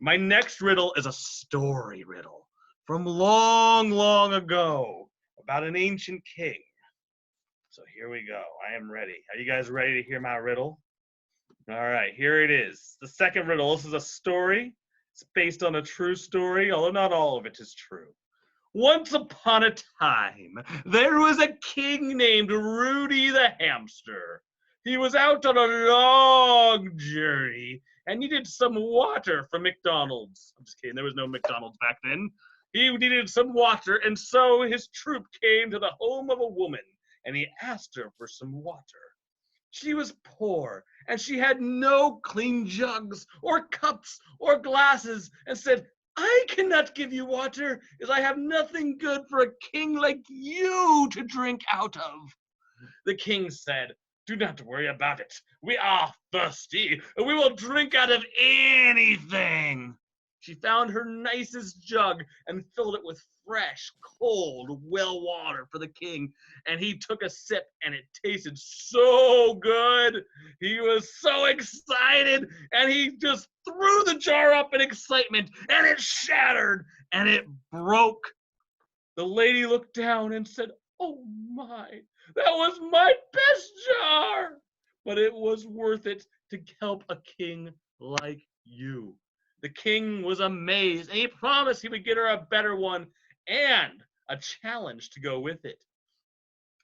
My next riddle is a story riddle from long, long ago about an ancient king. So here we go. I am ready. Are you guys ready to hear my riddle? All right, here it is. The second riddle. This is a story. It's based on a true story, although not all of it is true. Once upon a time, there was a king named Rudy the Hamster. He was out on a long journey and needed some water from McDonald's. I'm just kidding, there was no McDonald's back then. He needed some water, and so his troop came to the home of a woman, and he asked her for some water. She was poor, and she had no clean jugs or cups or glasses, and said, I cannot give you water, as I have nothing good for a king like you to drink out of. The king said, do not worry about it. We are thirsty, and we will drink out of anything. She found her nicest jug and filled it with fresh, cold well water for the king. And he took a sip, and it tasted so good. He was so excited, and he just threw the jar up in excitement, and it shattered, and it broke. The lady looked down and said, oh my, that was my best jar. But it was worth it to help a king like you. The king was amazed, and he promised he would get her a better one and a challenge to go with it.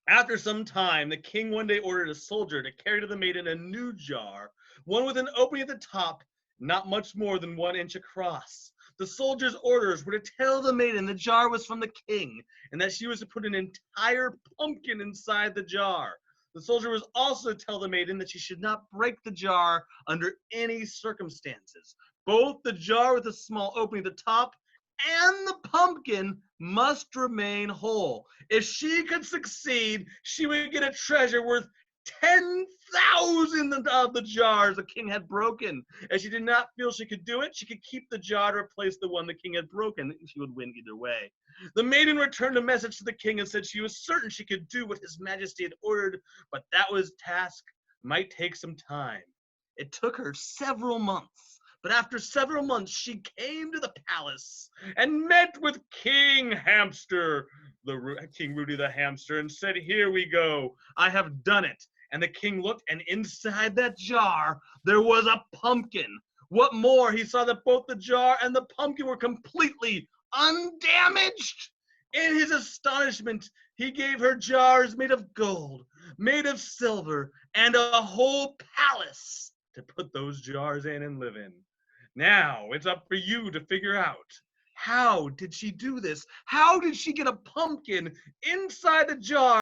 After some time, the king one day ordered a soldier to carry to the maiden a new jar, one with an opening at the top, not much more than 1 inch across. The soldier's orders were to tell the maiden the jar was from the king, and that she was to put an entire pumpkin inside the jar. The soldier was also to tell the maiden that she should not break the jar under any circumstances. Both the jar with a small opening at the top and the pumpkin must remain whole. If she could succeed, she would get a treasure worth 10,000 of the jars the king had broken. As she did not feel she could do it, she could keep the jar to replace the one the king had broken. She would win either way. The maiden returned a message to the king and said she was certain she could do what his majesty had ordered, but that was task might take some time. It took her several months. But after several months, she came to the palace and met with King Hamster, King Rudy the Hamster, and said, here we go. I have done it. And the king looked, and inside that jar, there was a pumpkin. What more, he saw that both the jar and the pumpkin were completely undamaged. In his astonishment, he gave her jars made of gold, made of silver, and a whole palace to put those jars in and live in. Now, it's up for you to figure out, how did she do this? How did she get a pumpkin inside the jar